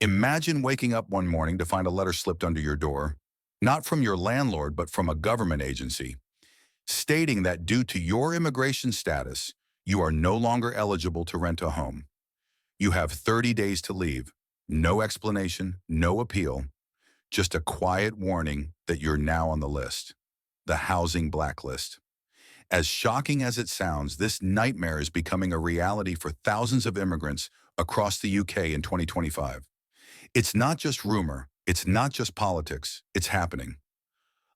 Imagine waking up one morning to find a letter slipped under your door, not from your landlord, but from a government agency, stating that due to your immigration status, you are no longer eligible to rent a home. You have 30 days to leave. No explanation, no appeal, just a quiet warning that you're now on the list. The housing blacklist. As shocking as it sounds, this nightmare is becoming a reality for thousands of immigrants across the UK in 2025. It's not just rumor, it's not just politics, it's happening.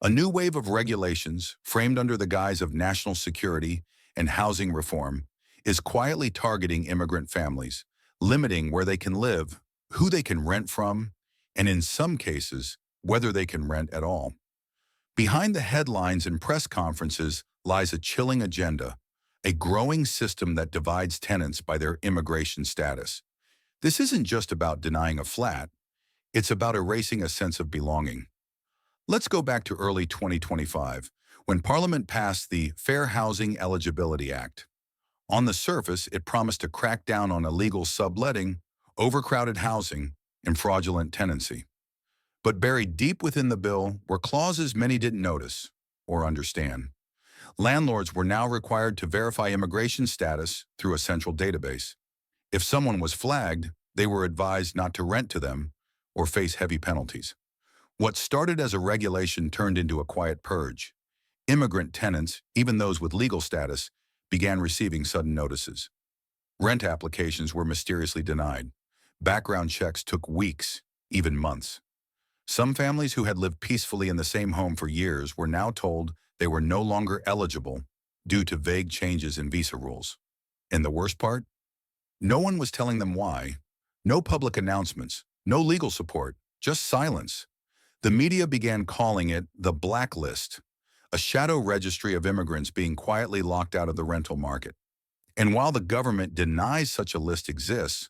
A new wave of regulations, framed under the guise of national security and housing reform, is quietly targeting immigrant families, limiting where they can live, who they can rent from, and in some cases, whether they can rent at all. Behind the headlines and press conferences lies a chilling agenda, a growing system that divides tenants by their immigration status. This isn't just about denying a flat, it's about erasing a sense of belonging. Let's go back to early 2025, when Parliament passed the Fair Housing Eligibility Act. On the surface, it promised to crack down on illegal subletting, overcrowded housing, and fraudulent tenancy. But buried deep within the bill were clauses many didn't notice or understand. Landlords were now required to verify immigration status through a central database. If someone was flagged, they were advised not to rent to them or face heavy penalties. What started as a regulation turned into a quiet purge. Immigrant tenants, even those with legal status, began receiving sudden notices. Rent applications were mysteriously denied. Background checks took weeks, even months. Some families who had lived peacefully in the same home for years were now told they were no longer eligible due to vague changes in visa rules. And the worst part? No one was telling them why. No public announcements, no legal support, just silence. The media began calling it the Blacklist, a shadow registry of immigrants being quietly locked out of the rental market. And while the government denies such a list exists,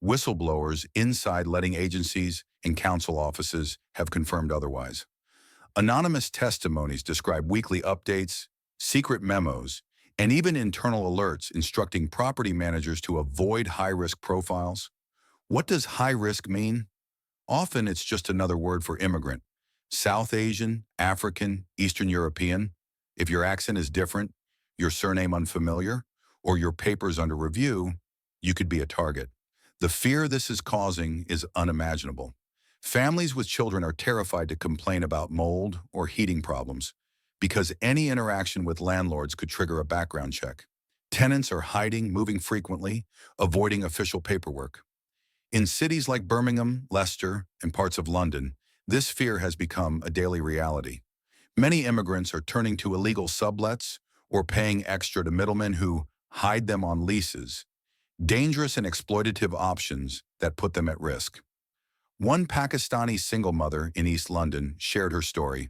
whistleblowers inside letting agencies and council offices have confirmed otherwise. Anonymous testimonies describe weekly updates, secret memos, and even internal alerts instructing property managers to avoid high-risk profiles. What does high-risk mean? Often it's just another word for immigrant. South Asian, African, Eastern European. If your accent is different, your surname unfamiliar, or your papers under review, you could be a target. The fear this is causing is unimaginable. Families with children are terrified to complain about mold or heating problems because any interaction with landlords could trigger a background check. Tenants are hiding, moving frequently, avoiding official paperwork. In cities like Birmingham, Leicester, and parts of London, this fear has become a daily reality. Many immigrants are turning to illegal sublets or paying extra to middlemen who hide them on leases, dangerous and exploitative options that put them at risk. One Pakistani single mother in East London shared her story.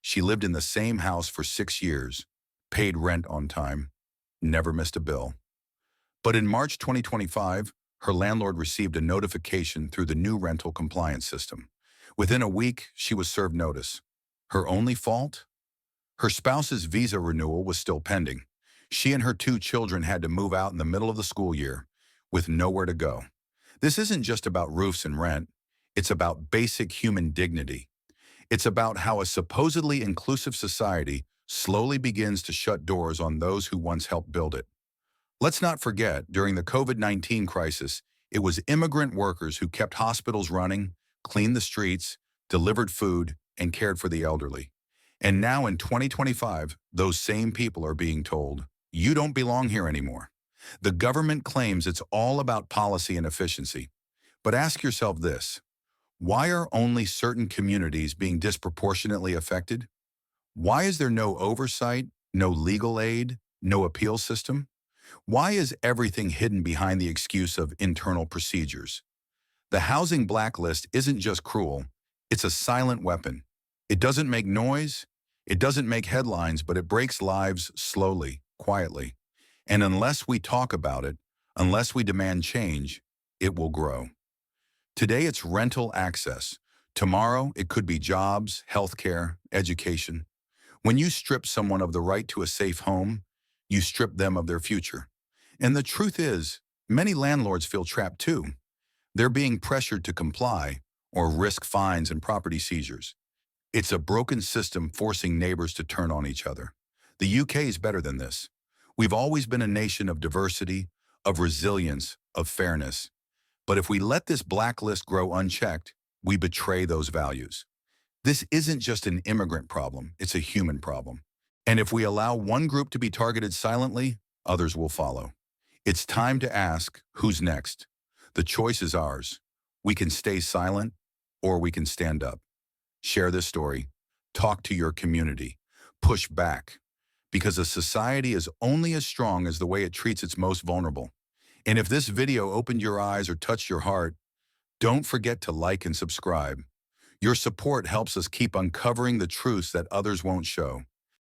She lived in the same house for 6 years, paid rent on time, never missed a bill. But in March 2025, her landlord received a notification through the new rental compliance system. Within a week, she was served notice. Her only fault? Her spouse's visa renewal was still pending. She and her 2 children had to move out in the middle of the school year, with nowhere to go. This isn't just about roofs and rent. It's about basic human dignity. It's about how a supposedly inclusive society slowly begins to shut doors on those who once helped build it. Let's not forget, during the COVID-19 crisis, it was immigrant workers who kept hospitals running, cleaned the streets, delivered food, and cared for the elderly. And now in 2025, those same people are being told, you don't belong here anymore. The government claims it's all about policy and efficiency. But ask yourself this. Why are only certain communities being disproportionately affected? Why is there no oversight, no legal aid, no appeal system? Why is everything hidden behind the excuse of internal procedures? The housing blacklist isn't just cruel, it's a silent weapon. It doesn't make noise, it doesn't make headlines, but it breaks lives slowly, quietly. And unless we talk about it, unless we demand change, it will grow. Today it's rental access. Tomorrow it could be jobs, healthcare, education. When you strip someone of the right to a safe home, you strip them of their future. And the truth is, many landlords feel trapped too. They're being pressured to comply or risk fines and property seizures. It's a broken system forcing neighbors to turn on each other. The UK is better than this. We've always been a nation of diversity, of resilience, of fairness. But if we let this blacklist grow unchecked, we betray those values. This isn't just an immigrant problem, it's a human problem. And if we allow one group to be targeted silently, others will follow. It's time to ask, who's next? The choice is ours. We can stay silent, or we can stand up. Share this story. Talk to your community. Push back. Because a society is only as strong as the way it treats its most vulnerable. And if this video opened your eyes or touched your heart, don't forget to like and subscribe. Your support helps us keep uncovering the truths that others won't show.